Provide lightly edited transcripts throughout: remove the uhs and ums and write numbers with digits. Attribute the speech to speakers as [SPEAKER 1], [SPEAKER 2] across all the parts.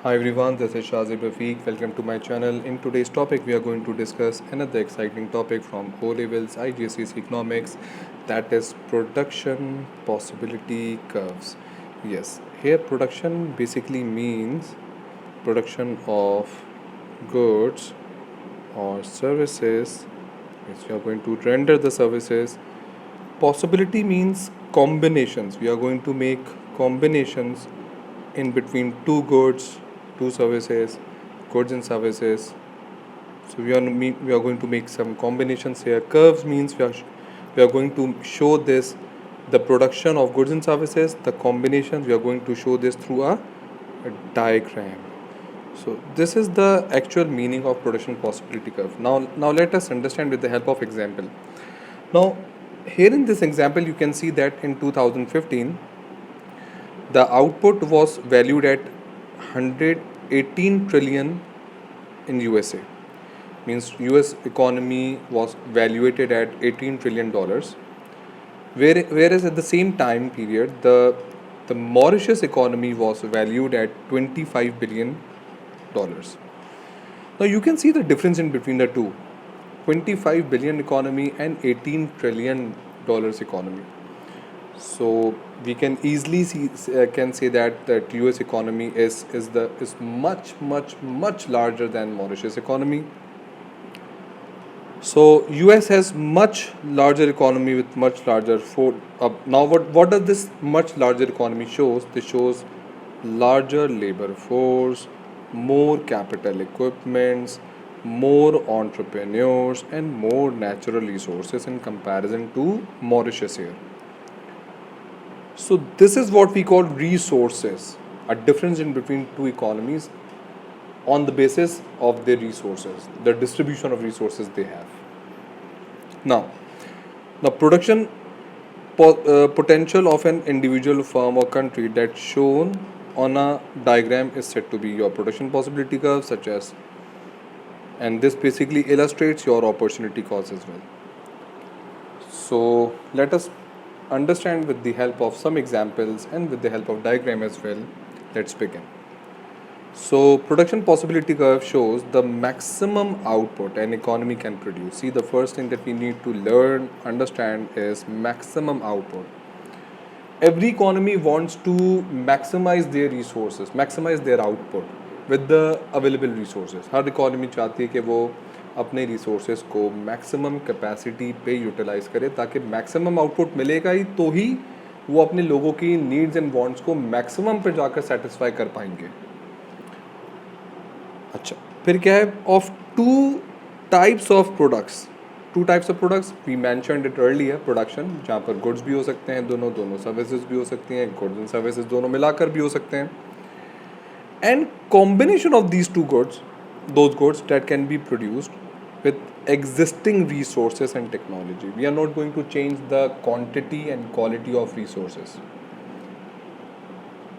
[SPEAKER 1] Hi everyone, this is Shazib Rafiq. Welcome to my channel. In today's topic, we are going to discuss another exciting topic from O levels IGCSE economics, that is production possibility curves. Yes, here production basically means production of goods or services. Yes, we are going to render the services. Possibility means combinations. We are going to make combinations in between two goods, two services, goods and services. So we are going to make some combinations here. Curves means we are going to show this the production of goods and services. The combinations we are going to show this through a diagram. So this is the actual meaning of production possibility curve. Now let us understand with the help of example. Now here in this example you can see that in 2015 the output was valued at 118 trillion in USA. Means US economy was valuated at 18 trillion dollars. Whereas at the same time period the Mauritius economy was valued at 25 billion dollars. Now you can see the difference in between the two. 25 billion economy and 18 trillion dollars economy. So we can easily can say that US economy is much larger than Mauritius economy. So US has much larger economy with much larger now what does this much larger economy shows? This shows larger labor force, more capital equipments, more entrepreneurs and more natural resources in comparison to Mauritius here. So this is what we call resources, a difference in between two economies on the basis of their resources, the distribution of resources they have. Now, the production potential of an individual firm or country that's shown on a diagram is said to be your production possibility curve, such as, and this basically illustrates your opportunity cost as well. So let us understand with the help of some examples and with the help of diagram as well. Let's begin. So production possibility curve shows the maximum output an economy can produce. See, the first thing that we need to learn, understand is maximum output. Every economy wants to maximize their resources, maximize their output with the available resources. Her economy चाहती है कि वो अपने resources को maximum capacity पे utilise करे ताकि maximum output मिलेगा ही तो ही वो अपने लोगों की नीड्स एंड वांट्स को मैक्सिमम पे जाकर सेटिस्फाई कर पाएंगे. अच्छा, फिर क्या है? Of two types of products we mentioned it earlier. Production जहाँ पर गुड्स भी हो सकते हैं, दोनों सर्विसेज भी हो सकती हैं, गुड्स एंड सर्विसेज दोनों मिलाकर भी हो सकते हैं. And combination of these two goods, those goods that can be produced with existing resources and technology. We are not going to change the quantity and quality of resources.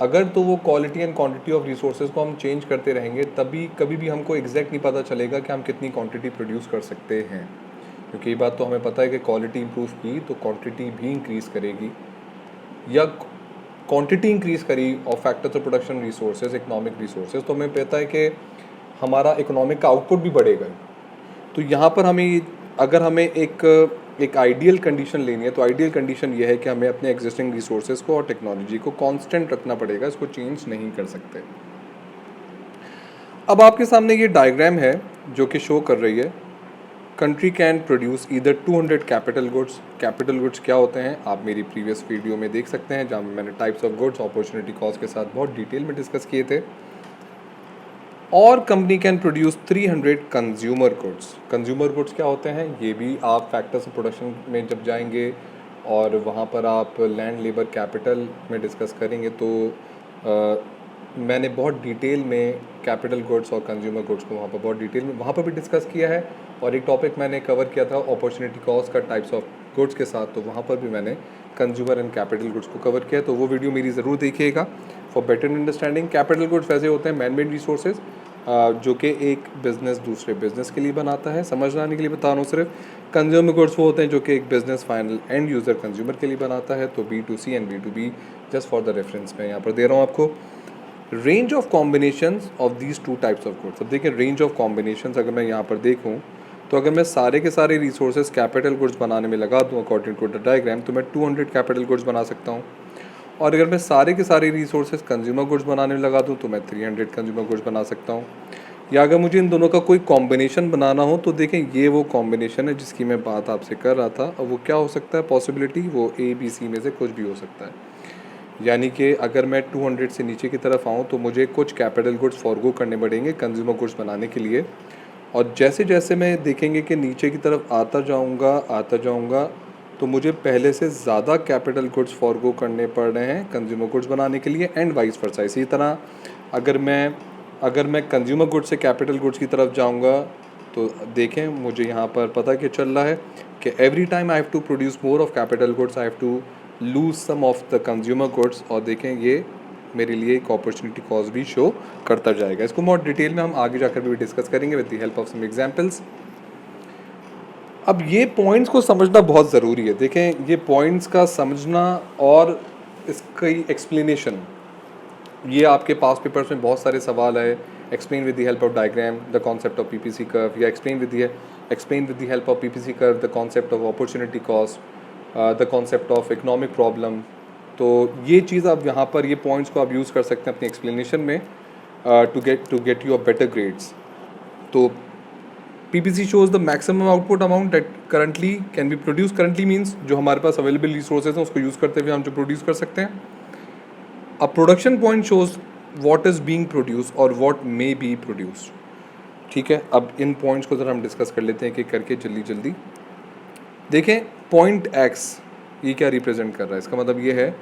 [SPEAKER 1] अगर तो वो quality and quantity of resources को हम change करते रहेंगे तभी कभी भी हमको एग्जैक्ट नहीं पता चलेगा कि हम कितनी क्वांटिटी प्रोड्यूस कर सकते हैं. क्योंकि ये बात तो हमें पता है कि क्वालिटी इंप्रूव की तो क्वांटिटी भी इंक्रीज करेगी, या क्वांटिटी इंक्रीज करी of factors of production resources, economic resources, तो हमें पता है कि हमारा इकोनॉमिक का आउटपुट भी बढ़ेगा. तो यहाँ पर अगर हमें एक आइडियल कंडीशन लेनी है तो आइडियल कंडीशन ये है कि हमें अपने एग्जिस्टिंग रिसोर्सेज को और टेक्नोलॉजी को कांस्टेंट रखना पड़ेगा, इसको चेंज नहीं कर सकते. अब आपके सामने ये डायग्राम है जो कि शो कर रही है country can produce either 200 capital goods. Capital goods क्या होते हैं आप मेरी प्रीवियस वीडियो में देख सकते हैं जहाँ मैंने types of goods opportunity cost के साथ बहुत डिटेल में डिस्कस किए थे. और company can produce 300 consumer goods. Consumer goods क्या होते हैं ये भी आप फैक्टर्स ऑफ प्रोडक्शन में जब जाएंगे और वहाँ पर आप लैंड लेबर कैपिटल में डिस्कस करेंगे तो मैंने बहुत डिटेल में कैपिटल गुड्स और कंज्यूमर गुड्स को वहाँ पर बहुत डिटेल में वहाँ पर भी डिस्कस किया है. और एक टॉपिक मैंने कवर किया था अपॉर्चुनिटी कॉस्ट का टाइप्स ऑफ गुड्स के साथ, तो वहाँ पर भी मैंने कंज्यूमर एंड कैपिटल गुड्स को कवर किया, तो वो वीडियो मेरी ज़रूर देखिएगा for better understanding. Capital goods वैसे होते हैं मैन मेड रिसोर्सेज जो कि एक बिज़नेस दूसरे बिज़नेस के लिए बनाता है. समझ लाने के लिए बता रहा हूँ सिर्फ. कंज्यूमर गुड्स वो होते हैं जो कि एक business final end user consumer के लिए बनाता है. तो B2C and B2B just for the reference मैं यहाँ पर दे रहा हूँ आपको. Range of combinations of these two types of goods. अब देखिए रेंज ऑफ कॉम्बिनेशंस अगर मैं यहाँ पर देखूँ तो अगर मैं सारे के सारे रिसोर्सेज कैपिटल गुड्स बनाने में लगा दूँ अकॉर्डिंग टू द डायग्राम, तो मैं 200 कैपिटल गुड्स बना सकता हूँ। और अगर मैं सारे के सारे रिसोर्सेज कंज्यूमर गुड्स बनाने में लगा दूँ तो मैं 300 कंज्यूमर गुड्स बना सकता हूँ। या अगर मुझे इन दोनों का कोई कॉम्बिनेशन बनाना हो तो देखें ये वो कॉम्बिनेशन है जिसकी मैं बात आपसे कर रहा था। अब वो क्या हो सकता है पॉसिबिलिटी, वो ए बी सी में से कुछ भी हो सकता है। यानी कि अगर मैं 200 से नीचे की तरफ आऊँ तो मुझे कुछ कैपिटल गुड्स फॉरगो करने पड़ेंगे कंज्यूमर गुड्स बनाने के लिए। और जैसे जैसे मैं देखेंगे कि नीचे की तरफ आता जाऊँगा तो मुझे पहले से ज़्यादा कैपिटल गुड्स फॉरगो करने पड़ रहे हैं कंज्यूमर गुड्स बनाने के लिए एंड वाइस वर्सा। इसी तरह अगर मैं कंज्यूमर गुड्स से कैपिटल गुड्स की तरफ जाऊँगा तो देखें मुझे यहाँ पर पता क्या चल रहा है कि every time I have to produce more of capital goods I have to lose some of the consumer goods. और देखें ये मेरे लिए एक अपॉर्चुनिटी कॉस्ट भी शो करता जाएगा। इसको मोर डिटेल में हम आगे जाकर भी डिस्कस करेंगे with the help of some examples. अब ये पॉइंट्स को समझना बहुत ज़रूरी है। देखें ये पॉइंट्स का समझना और इसकी एक्सप्लेनेशन, ये आपके पास पेपर्स में बहुत सारे सवाल है। Explain with the help of diagram the concept of PPC curve, या explain with the help of PPC curve the concept of opportunity cost, the concept of economic problem. तो ये चीज़ आप यहाँ पर ये पॉइंट्स को आप यूज़ कर सकते हैं अपनी एक्सप्लेनेशन में to get you a better grades. तो PPC shows the maximum output amount that currently can be produced। currently means जो हमारे पास अवेलेबल रिसोर्सेज हैं उसको यूज़ करते हुए हम जो प्रोड्यूस कर सकते हैं। A production point shows what is being produce और व्हाट मे बी प्रोड्यूस्ड। ठीक है, अब इन पॉइंट्स को ज़रा हम डिस्कस कर लेते हैं कि करके जल्दी जल्दी। देखें पॉइंट एक्स ये क्या रिप्रेजेंट कर रहा है, इसका मतलब ये है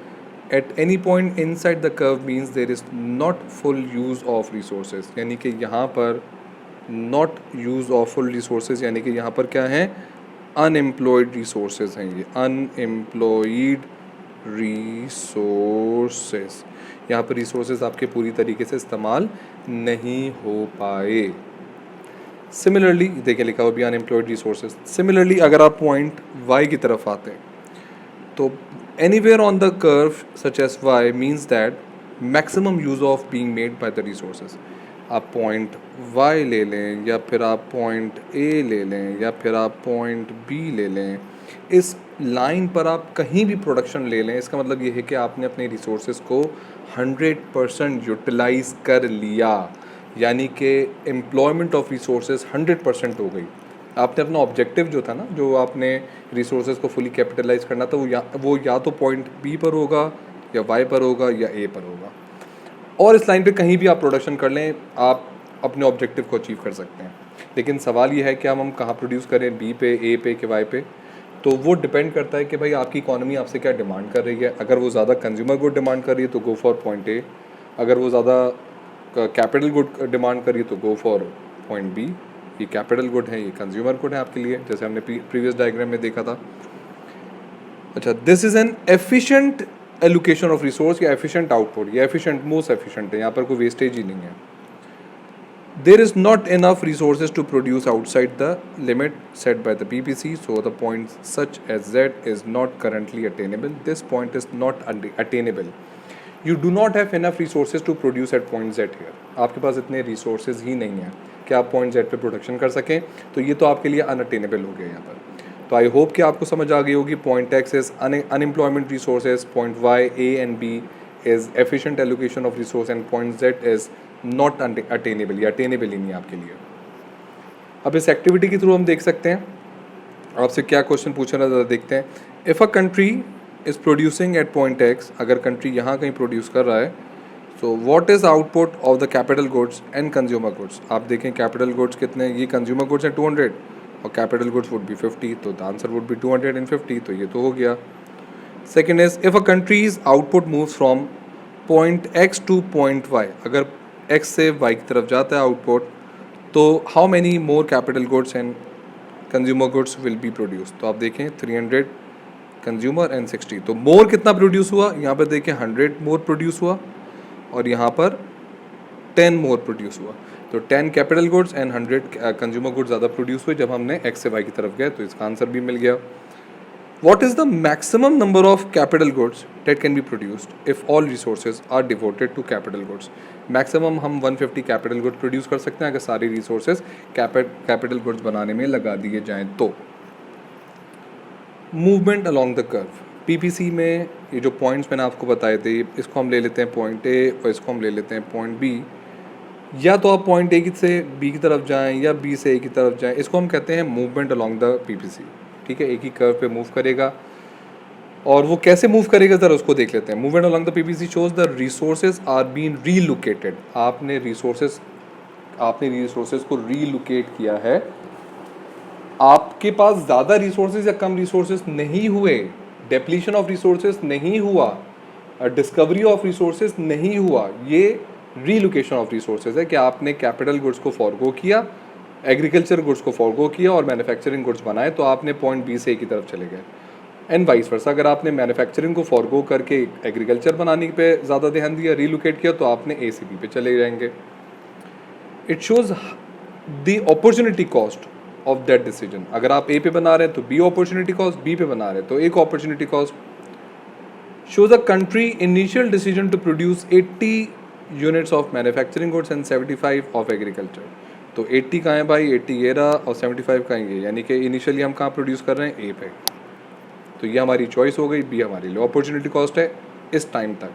[SPEAKER 1] at any point inside the curve means there is not full use of resources. यानी कि यहाँ पर not use of full resources यानी कि यहाँ पर क्या है अनएम्प्लॉयड रिसोर्सेज हैं। ये अनएम्प्लॉयड रिसोर्सेज, यहाँ पर रिसोर्सेज आपके पूरी तरीके से इस्तेमाल नहीं हो पाए। सिमिलरली देखिए लिखा हुआ भी अनएम्प्लॉयड रिसोर्सेज। सिमिलरली अगर आप पॉइंट वाई की तरफ आते हैं तो anywhere on the curve such as Y means that maximum use of being made by the resources. आप पॉइंट वाई ले लें या फिर आप पॉइंट ए ले लें या फिर आप पॉइंट बी ले लें, इस लाइन पर आप कहीं भी प्रोडक्शन ले लें, इसका मतलब ये है कि आपने अपने रिसोर्सेज को 100% यूटिलाइज कर लिया। यानी कि एम्प्लॉयमेंट ऑफ रिसोर्सेज 100% हो गई। आपने अपना ऑब्जेक्टिव जो था ना, जो आपने रिसोर्सेज को फुली कैपिटलाइज करना था, वो या तो पॉइंट बी पर होगा या वाई पर होगा या ए पर होगा। और इस लाइन पे कहीं भी आप प्रोडक्शन कर लें आप अपने ऑब्जेक्टिव को अचीव कर सकते हैं। लेकिन सवाल ये है कि हम कहाँ प्रोड्यूस करें, बी पे, ए पे कि वाई पे। तो वो डिपेंड करता है कि भाई आपकी इकोनॉमी आपसे क्या डिमांड कर रही है। अगर वो ज़्यादा कंज्यूमर गुड डिमांड कर रही है तो गो फॉर पॉइंट ए, अगर वो ज़्यादा कैपिटल गुड डिमांड कर रही है तो गो फॉर पॉइंट बी। ये कैपिटल गुड है, ये कंज्यूमर गुड है आपके लिए, जैसे हमने प्रीवियस डायग्राम में देखा था। अच्छा, this is an efficient allocation of resource या एफिशिएंट आउटपुट। ये एफिशिएंट मोस्ट एफिशिएंट है, यहाँ पर कोई वेस्टेज ही नहीं है। There is not enough resources to produce outside the limit set by the PPC, so the point such as Z is not currently attainable. This point is not attainable. You do not have enough resources to produce at point Z here. आपके पास इतने resources ही नहीं हैं कि आप point Z पे production कर सकें, तो ये तो आपके लिए अनअटेनेबल हो गया यहाँ पर। तो आई होप कि आपको समझ आ गई होगी। Point X is unemployment resources, point Y A and B is efficient allocation of resource and point Z is not attainable, या अटेनेबल ही नहीं आपके लिए। अब इस एक्टिविटी के थ्रू हम देख सकते हैं आपसे क्या क्वेश्चन पूछा रहा है, देखते हैं। If a country is producing at point X, अगर कंट्री यहाँ कहीं प्रोड्यूस कर रहा है, so what is output of the capital goods and consumer goods. आप देखें कैपिटल गुड्स कितने, ये कंज्यूमर गुड्स हैं 200 और कैपिटल गुड्स वुड बी 50, तो द आंसर वुड बी 250, तो ये तो हो गया। Second is if a country's output moves from point X to point Y, अगर एक्स से वाई की तरफ जाता है आउटपुट, तो how many more capital goods and consumer goods will be produce. तो आप देखें 300 कंज्यूमर एंड 60, तो मोर कितना प्रोड्यूस हुआ, यहाँ पर देखें 100 मोर प्रोड्यूस हुआ और यहाँ पर 10 मोर प्रोड्यूस हुआ। तो 10 capital goods and 100 consumer goods ज़्यादा प्रोड्यूस हुए जब हमने एक्स से वाई की तरफ गए, तो इसका आंसर भी मिल गया। What is the maximum number of capital goods that can be produced if all resources are devoted to capital goods? Maximum हम 150 कैपिटल गुड्स प्रोड्यूस कर सकते हैं अगर सारी रिसोर्सेज कैपिटल गुड्स बनाने में लगा दिए जाएं तो। Movement along the curve, PPC में ये जो पॉइंट्स मैंने आपको बताए थे, इसको हम ले लेते हैं पॉइंट ए और इसको हम ले लेते हैं पॉइंट बी। या तो आप पॉइंट ए से बी की तरफ जाएं या बी से ए की तरफ जाएं, इसको हम कहते हैं मूवमेंट अलोंग द पीपीसी। ठीक है, एक ही कर्व पे मूव करेगा। और वो कैसे मूव करेगा ज़रा उसको देख लेते हैं। Movement along the PPC shows the resources are been relocated. आपने रिसोर्सेज को रीलोकेट किया है। आपके पास ज़्यादा रिसोर्सेज या कम रिसोर्सेज नहीं हुए, डेप्लीशन ऑफ रिसोर्सेज नहीं हुआ, डिस्कवरी ऑफ रिसोर्सेज नहीं हुआ, ये रीलोकेशन ऑफ रिसोर्सेज है कि आपने कैपिटल गुड्स को फॉरगो किया, एग्रीकल्चर गुड्स को फॉरगो किया और मैन्युफैक्चरिंग गुड्स बनाए, तो आपने पॉइंट बी से ए की तरफ चले गए। एंड वाइस वर्सा, अगर आपने मैन्युफैक्चरिंग को फॉरगो करके एग्रीकल्चर बनाने पे ज़्यादा ध्यान दिया, रीलोकेट किया, तो आपने ए से बी पे चले जाएंगे। It shows the opportunity cost of that decision. अगर आप ए पे बना रहे हैं तो बी अपॉर्चुनिटी कॉस्ट, बी पे बना रहे हैं तो एक opportunity cost. Shows a country initial decision to produce 80 units of manufacturing goods and 75 of agriculture. तो 80 कहाँ है भाई, 80 ये रहा और 75 कहाँ ये, यानी कि इनिशियली हम कहाँ प्रोड्यूस कर रहे हैं, ए पे। तो ये हमारी चॉइस हो गई, बी हमारी लो अपॉर्चुनिटी कॉस्ट है इस टाइम तक।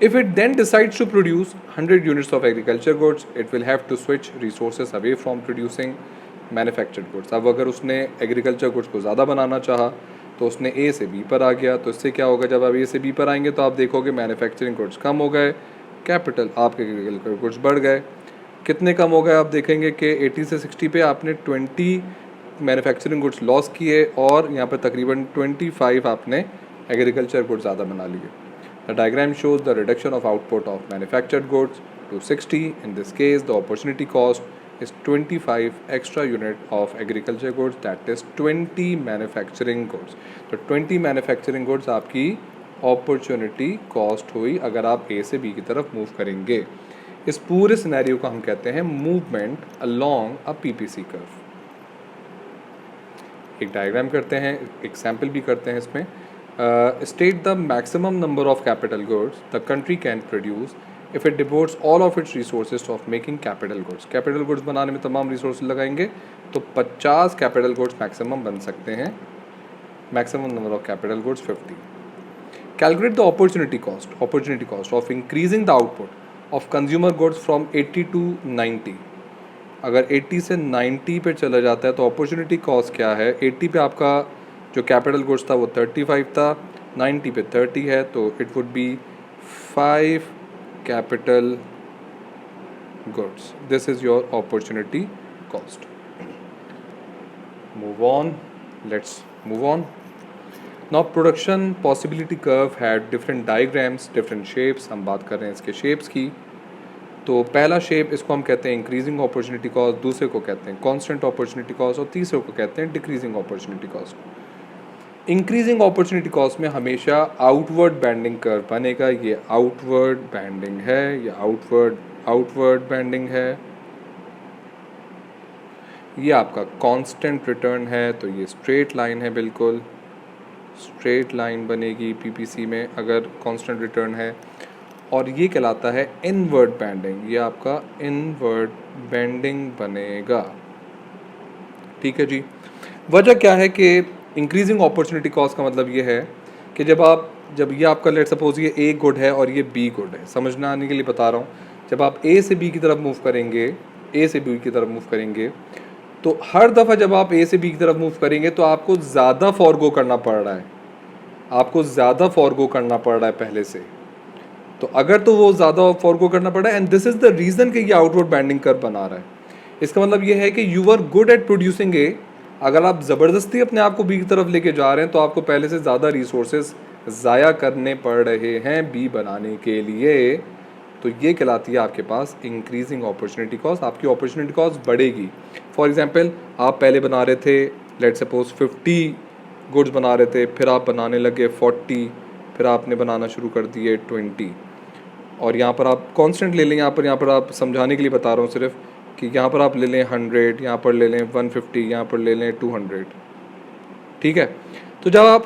[SPEAKER 1] If it then decides to produce 100 units of agriculture goods, it will have to switch resources away from producing manufactured goods. अब अगर उसने एग्रीकल्चर गुड्स को ज़्यादा बनाना चाहा तो उसने ए से बी पर आ गया। तो इससे क्या होगा, जब आप ए से बी पर आएंगे तो आप देखोगे मैन्युफैक्चरिंग गुड्स कम हो गए, कैपिटल आपके एग्रीकल्चर गुड्स बढ़ गए। कितने कम हो गए, आप देखेंगे कि 80 से 60 पे आपने 20 मैन्युफैक्चरिंग गुड्स लॉस किए और यहाँ पर तकरीबन 25 आपने एग्रीकल्चर गुड्स ज़्यादा बना लिए। The diagram shows the reduction of output of manufactured goods to 60. In this case, the opportunity cost is 25 extra unit of agriculture goods, that is 20 manufacturing goods. तो 20 manufacturing goods आपकी opportunity cost हुई अगर आप A से B की तरफ move करेंगे। इस पूरे सिनेरियो को हम कहते हैं movement along a PPC curve. एक डायग्राम करते हैं, एक सैम्पल भी करते हैं इसमें। State the maximum number of capital goods the country can produce if it devotes all of its resources of making capital goods. Capital goods बनाने में तमाम resources लगाएंगे तो 50 capital goods maximum बन सकते हैं। Maximum number of capital goods 50. Calculate the opportunity cost of increasing the output of consumer goods from 80 to 90. अगर 80 से 90 पे चला जाता है तो अपॉर्चुनिटी कॉस्ट क्या है, 80 पे आपका जो कैपिटल गुड्स था वो 35 था, 90 पे 30 है, तो it would be 5 capital goods. This is your opportunity cost. Move on, let's move on. Now production possibility curve had different diagrams, different shapes. हम बात कर रहे हैं इसके शेप्स की। तो पहला शेप, इसको हम कहते हैं इंक्रीजिंग अपॉर्चुनिटी कॉस्ट, दूसरे को कहते हैं कांस्टेंट अपॉर्चुनिटी कॉस्ट और तीसरे को कहते हैं decreasing opportunity cost. Increasing opportunity cost में हमेशा आउटवर्ड बैंडिंग कर्व बनेगा। ये आउटवर्ड बैंडिंग है, ये आउटवर्ड बैंडिंग है। ये आपका कांस्टेंट रिटर्न है, तो ये स्ट्रेट लाइन है, बिल्कुल स्ट्रेट लाइन बनेगी पीपीसी में अगर कांस्टेंट रिटर्न है। और ये कहलाता है इनवर्ड बैंडिंग, ये आपका इनवर्ड बैंडिंग बनेगा। ठीक है जी। वजह क्या है कि इंक्रीजिंग अपॉर्चुनिटी कॉस्ट का मतलब ये है कि जब ये आपका लेट सपोज ये ए गुड है और ये बी गुड है, समझना आने के लिए बता रहा हूँ। जब आप ए से बी की तरफ मूव करेंगे, तो हर दफ़ा जब आप ए से बी की तरफ मूव करेंगे तो आपको ज़्यादा फॉरगो करना पड़ रहा है, पहले से। तो अगर तो वो ज़्यादा फॉरगो करना पड़ रहा है, and this is the reason कि ये आउटवर्ड बैंडिंग कर्व बना रहा है। इसका मतलब ये है कि you are good at producing A. अगर आप ज़बरदस्ती अपने आप को बी की तरफ लेके जा रहे हैं तो आपको पहले से ज़्यादा रिसोर्सेज ज़ाया करने पड़ रहे हैं बी बनाने के लिए। तो ये कहलाती है आपके पास इंक्रीजिंग अपॉर्चुनिटी कॉस्ट। आपकी अपॉर्चुनिटी कॉस्ट बढ़ेगी। फॉर एग्जांपल, आप पहले बना रहे थे लेट सपोज 50 गुड्स बना रहे थे, फिर आप बनाने लगे 40, फिर आपने बनाना शुरू कर दिए 20। और यहाँ पर आप कांस्टेंट ले लें, यहाँ पर आप समझाने के लिए बता रहा हूँ सिर्फ कि यहाँ पर आप ले लें 100, यहाँ पर ले लें 150, यहाँ पर ले लें 200। ठीक है, तो जब आप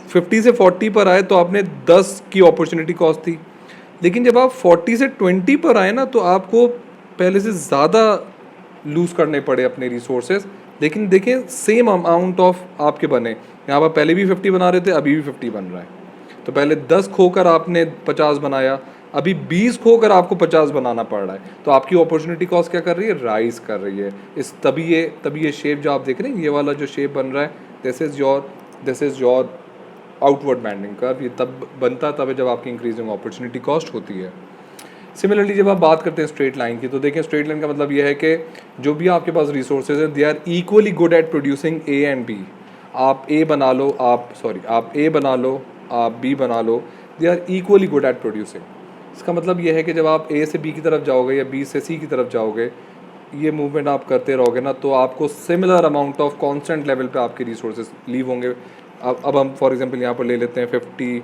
[SPEAKER 1] 50 से 40 पर आए तो आपने 10 की अपॉर्चुनिटी कॉस्ट थी, लेकिन जब आप 40 से 20 पर आए ना तो आपको पहले से ज़्यादा लूज़ करने पड़े अपने रिसोर्सेज, लेकिन देखें सेम अमाउंट ऑफ आपके बने। यहाँ पर पहले भी 50 बना रहे थे, अभी भी 50 बन रहा है। तो पहले 10 खोकर आपने 50 बनाया, अभी 20 खोकर आपको 50 बनाना पड़ रहा है। तो आपकी अपॉर्चुनिटी कॉस्ट क्या कर रही है, राइज कर रही है। इस तभी ये शेप जो आप देख रहे हैं, ये वाला जो शेप बन रहा है, this is your outward bending curve. ये तब बनता तब है जब आपकी इंक्रीजिंग अपॉर्चुनिटी कॉस्ट होती है। सिमिलरली जब आप बात करते हैं स्ट्रेट लाइन की, तो देखें स्ट्रेट लाइन का मतलब ये है कि जो भी आपके पास रिसोर्सेज हैं, they are equally good at producing A and B. आप ए बना लो, आप ए बना लो, आप बी बना लो, they are equally good at producing. इसका मतलब ये है कि जब आप ए से बी की तरफ जाओगे या बी से सी की तरफ जाओगे, ये मूवमेंट आप करते रहोगे ना, तो आपको similar amount of constant level पे आपके रिसोर्सेज लीव होंगे। अब हम फॉर एग्जांपल यहाँ पर ले लेते हैं 50,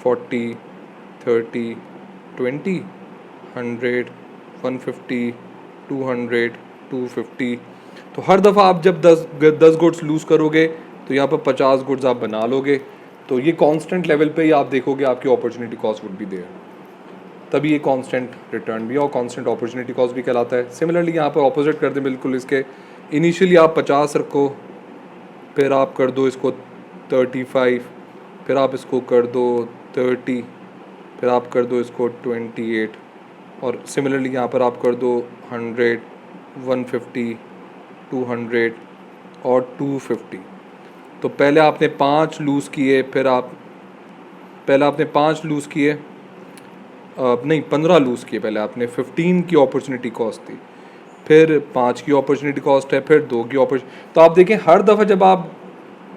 [SPEAKER 1] 40, 30, 20, 100, 150, 200, 250। तो हर दफ़ा आप जब 10 गुड्स लूज़ करोगे तो यहाँ पर 50 गुड्स आप बना लोगे। तो ये कांस्टेंट लेवल पे ही आप देखोगे आपकी opportunity cost would be there, तभी ये कांस्टेंट रिटर्न भी और कांस्टेंट अपॉर्चुनिटी कॉस्ट भी कहलाता है। सिमिलरली यहाँ पर ऑपोजिट कर दें बिल्कुल इसके, इनिशियली आप 50 रखो, फिर आप कर दो इसको 35, फिर आप इसको कर दो 30, फिर आप कर दो इसको 28, और सिमिलरली यहाँ पर आप कर दो 100, 150, 200 और 250। तो पहले आपने 5 लूज़ किए, पहले आपने 5 लूज़ किए, नहीं 15 लूज़ किए। पहले आपने 15 की अपॉर्चुनिटी कॉस्ट थी, फिर 5 की अपॉर्चुनिटी कॉस्ट है, फिर 2 की अपॉर्चुनिटी। तो आप देखें हर दफ़ा जब आप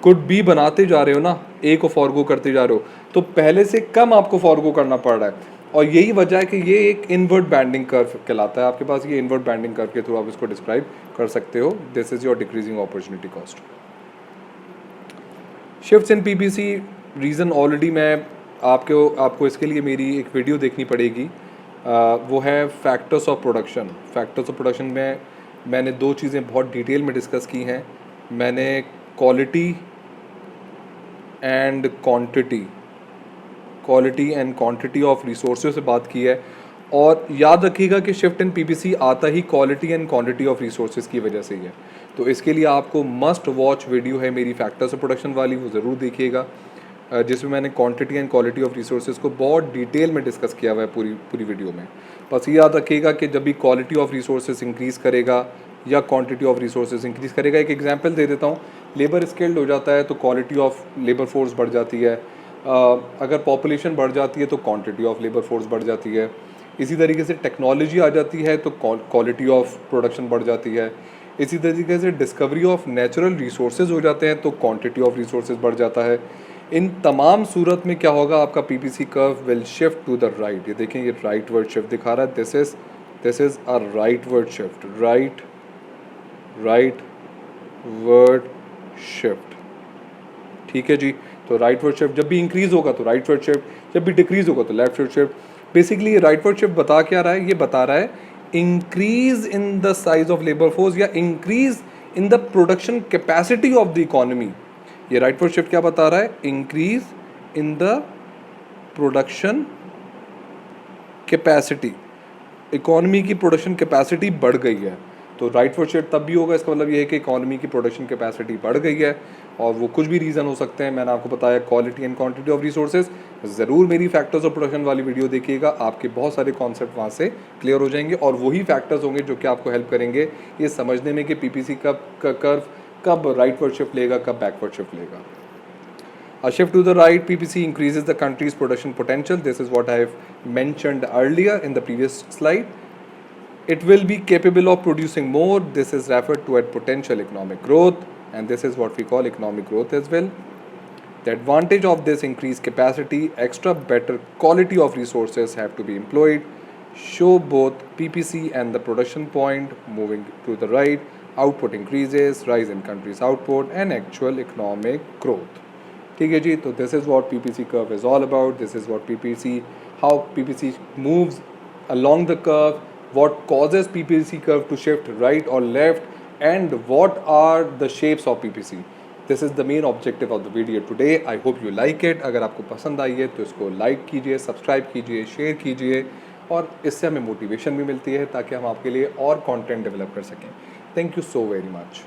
[SPEAKER 1] कुड बी बनाते जा रहे हो ना, ए को फॉरगो करते जा रहे हो, तो पहले से कम आपको फॉरगो करना पड़ रहा है। और यही वजह है कि ये एक इनवर्ट बैंडिंग कर्व कहलाता है। आपके पास ये इनवर्ट बैंडिंग कर्व के थ्रू आप इसको डिस्क्राइब कर सकते हो। This is your decreasing opportunity cost. Shifts in PPC reason already मैं आपको इसके लिए मेरी एक वीडियो देखनी पड़ेगी। वो है factors of production. Factors of production में मैंने 2 चीज़ें बहुत डिटेल में डिस्कस की हैं। मैंने quality and quantity of resources से बात की है। और याद रखिएगा कि शिफ्ट इन पीपीसी आता ही quality and quantity of resources की वजह से ही है। तो इसके लिए आपको मस्ट वॉच वीडियो है मेरी फैक्टर्स ऑफ प्रोडक्शन वाली, वो ज़रूर देखिएगा, जिसमें मैंने quantity and quality of resources को बहुत डिटेल में डिस्कस किया हुआ है पूरी वीडियो में। बस ये याद रखिएगा कि जब भी क्वालिटी ऑफ रिसोर्सेज इंक्रीज़ करेगा या क्वांटिटी ऑफ रिसोर्सेज इंक्रीज़ करेगा, एक एग्जांपल दे देता हूँ, लेबर स्किल्ड हो जाता है तो क्वालिटी ऑफ लेबर फोर्स बढ़ जाती है। अगर पॉपुलेशन बढ़ जाती है तो क्वांटिटी ऑफ लेबर फोर्स बढ़ जाती है। इसी तरीके से टेक्नोलॉजी आ जाती है तो क्वालिटी ऑफ प्रोडक्शन बढ़ जाती है। इसी तरीके से डिस्कवरी ऑफ नेचुरल रिसोर्सेज हो जाते हैं तो क्वांटिटी ऑफ रिसोर्सेज बढ़ जाता है। इन तमाम सूरत में क्या होगा, आपका PPC curve will shift to the right. ये देखें, ये राइट वर्ड शिफ्ट दिखा रहा है। This is a rightward shift, rightward shift. ठीक है जी। तो राइट वर्ड शिफ्ट जब भी इंक्रीज होगा तो राइट वर्ड शिफ्ट, जब भी डिक्रीज होगा तो leftward shift. Basically rightward shift बता क्या रहा है, ये बता रहा है increase in the size of labour force या increase in the production capacity of the economy. ये राइट वर्ड शिफ्ट क्या बता रहा है, increase in the production capacity, economy की प्रोडक्शन कैपेसिटी बढ़ गई है। तो राइट वर्ड शिफ्ट तब भी होगा, इसका मतलब ये है कि इकोनॉमी की प्रोडक्शन कैपेसिटी बढ़ गई है। और वो कुछ भी रीज़न हो सकते हैं, मैंने आपको बताया quality and quantity of resources. ज़रूर मेरी फैक्टर्स ऑफ प्रोडक्शन वाली वीडियो देखिएगा, आपके बहुत सारे कॉन्सेप्ट वहाँ से क्लियर हो जाएंगे और वही फैक्टर्स होंगे जो कि आपको हेल्प करेंगे ये समझने में कि पीपीसी कर्व कब राइट वर्ड शिफ्ट लेगा, कब बैकवर्ड शिफ्ट लेगा। A shift to the right PPC increases the country's production potential. This is what I have mentioned earlier in the previous slide. It will be capable of producing more. This is referred to as potential economic growth, and this is what we call economic growth as well. The advantage of this increased capacity, extra better quality of resources have to be employed. Show both PPC and the production point moving to the right. Output increases, rise in country's output, and actual economic growth. ठीक है जी। तो this is what PPC curve is all about. This is what PPC, how PPC moves along the curve, what causes PPC curve to shift right or left, and what are the shapes of PPC. This is the main objective of the video today. I hope you like it. अगर आपको पसंद आई है तो इसको like कीजिए, subscribe कीजिए, share कीजिए, और इससे हमें मोटिवेशन भी मिलती है ताकि हम आपके लिए और कंटेंट डेवलप कर सकें। Thank you so very much.